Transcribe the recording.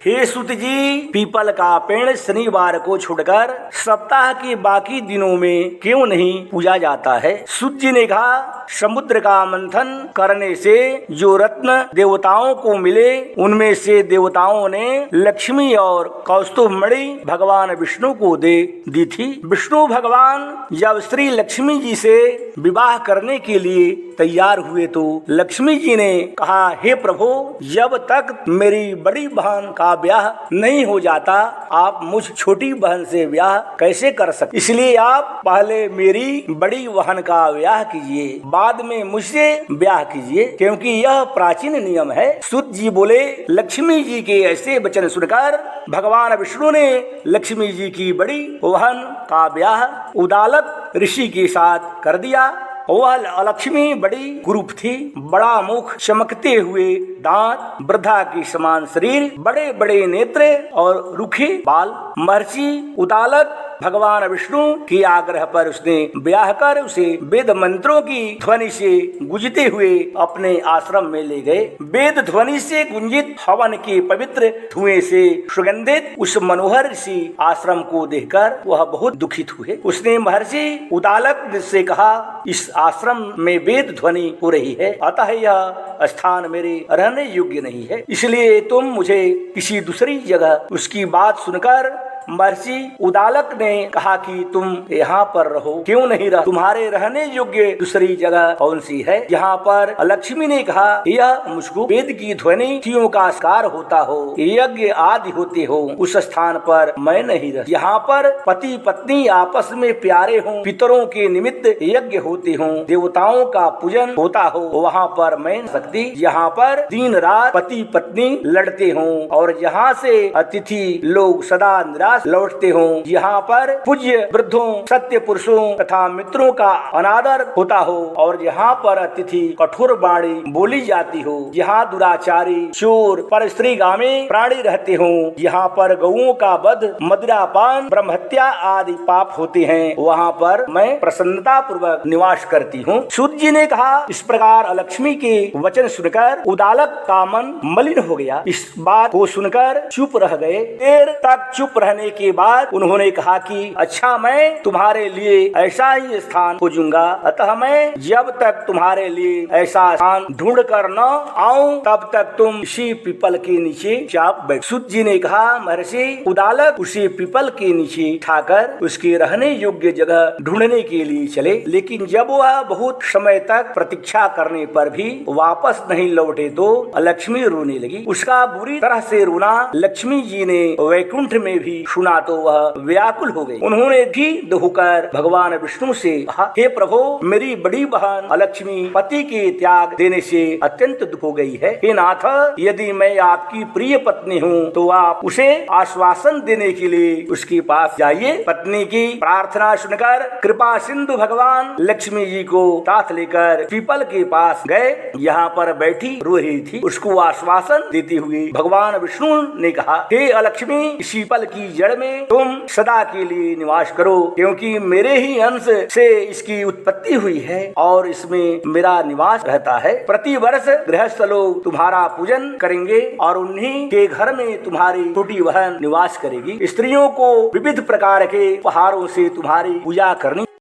हे सूत जी, people का पेड़ शनिवार को छोड़कर सप्ताह के बाकी दिनों में क्यों नहीं पूजा जाता है? सूत जी ने कहा, समुद्र का मंथन करने से जो रत्न देवताओं को मिले उनमें से देवताओं ने लक्ष्मी और कौस्तुभ मणि भगवान विष्णु को दे दी थी। विष्णु भगवान जब श्री लक्ष्मी जी से विवाह करने के लिए तैयार हुए तो लक्ष्मी जी ने कहा, हे प्रभु, जब तक मेरी बड़ी बहन का ब्याह नहीं हो जाता आप मुझ छोटी बहन से ब्याह कैसे कर सकते? इसलिए आप पहले मेरी बड़ी बहन का ब्याह कीजिए, बाद में मुझसे ब्याह कीजिए, क्योंकि यह प्राचीन नियम है। सूत जी बोले, लक्ष्मी जी के ऐसे वचन सुनकर भगवान विष्णु ने लक्ष्मी जी की बड़ी बहन का ब्याह उदालक ऋषि के साथ कर दिया। वह लक्ष्मी बड़ी कुरूप थी, बड़ा मुख, चमकते हुए दांत, वृद्धा के समान शरीर, बड़े बड़े नेत्र और रूखे बाल। महर्षि उदालक भगवान विष्णु के आग्रह पर उसने ब्याह कर उसे वेद मंत्रों की ध्वनि से गूंजते हुए अपने आश्रम में ले गए। वेद ध्वनि से गुंजित हवन के पवित्र धुएं से सुगंधित उस मनोहर ऋषि आश्रम को देखकर वह बहुत दुखित हुए। उसने महर्षि उदालक से कहा, इस आश्रम में वेद ध्वनि हो रही है, अतः यह स्थान मेरे रहने योग्य नहीं है, इसलिए तुम मुझे किसी दूसरी जगह। उसकी बात सुनकर महर्षि उदालक ने कहा कि तुम यहाँ पर रहो, क्यों नहीं रह? तुम्हारे रहने योग्य दूसरी जगह कौन सी है? यहाँ पर लक्ष्मी ने कहा, यह मुझको वेद की ध्वनि का साकार होता हो, यज्ञ आदि होते हो, उस स्थान पर मैं नहीं रह। यहाँ पर पति पत्नी आपस में प्यारे हों, पितरों के निमित्त यज्ञ होते हों, देवताओं का पूजन होता हो, वहाँ पर मैं सकती। यहाँ पर दिन रात पति पत्नी लड़ते हों और यहाँ से अतिथि लोग सदा निराश लौटते हों, यहाँ पर पूज्य वृद्धों, सत्य पुरुषों तथा मित्रों का अनादर होता हो और यहाँ पर अतिथि कठोर वाणी बोली जाती हो, यहाँ दुराचारी, चोर, परस्त्रीगामी प्राणी रहते हों, यहाँ पर गौओं का वध, मदिरापान, ब्रह्महत्या आदि पाप होते हैं, वहाँ पर मैं प्रसन्नता पूर्वक निवास करती हूँ। सूत जी ने कहा, इस प्रकार लक्ष्मी के वचन सुनकर उदालक का मन मलिन हो गया। इस बात को सुनकर चुप रह गए। देर तक चुप रहने के बाद उन्होंने कहा कि अच्छा, मैं तुम्हारे लिए ऐसा ही स्थान खोजूंगा, अतः मैं जब तक तुम्हारे लिए ऐसा स्थान ढूंढ कर न आऊं तब तक तुम इसी पीपल के नीचे चाप बैठ। सूत जी ने कहा, महर्षि उदालक उसी पीपल के नीचे उठाकर उसके रहने योग्य जगह ढूंढने के लिए चले, लेकिन जब वह बहुत समय तक प्रतीक्षा करने पर भी वापस नहीं लौटे तो लक्ष्मी रोने लगी। उसका बुरी तरह से रोना लक्ष्मी जी ने वैकुंठ में भी सुना तो वह व्याकुल हो गई। उन्होंने भी होकर भगवान विष्णु से कहा, हे प्रभु, मेरी बड़ी बहन लक्ष्मी पति के त्याग देने से अत्यंत दुख हो गई है। हे नाथ, यदि मैं आपकी प्रिय पत्नी हूँ तो आप उसे आश्वासन देने के लिए उसके पास जाइए। पत्नी की प्रार्थना सुनकर कृपा सिंधु भगवान लक्ष्मी जी को साथ लेकर पीपल के पास गए। यहाँ पर बैठी रो रही थी। उसको आश्वासन देते हुए भगवान विष्णु ने कहा, हे लक्ष्मी, पीपल की जड़ में तुम सदा के लिए निवास करो, क्योंकि मेरे ही अंश से इसकी उत्पत्ति हुई है और इसमें मेरा निवास रहता है। प्रति वर्ष गृहस्थ लोग तुम्हारा पूजन करेंगे और उन्हीं के घर में तुम्हारी छोटी बहन निवास करेगी। स्त्रियों को विविध प्रकार के उपहारों से तुम्हारी पूजा करनी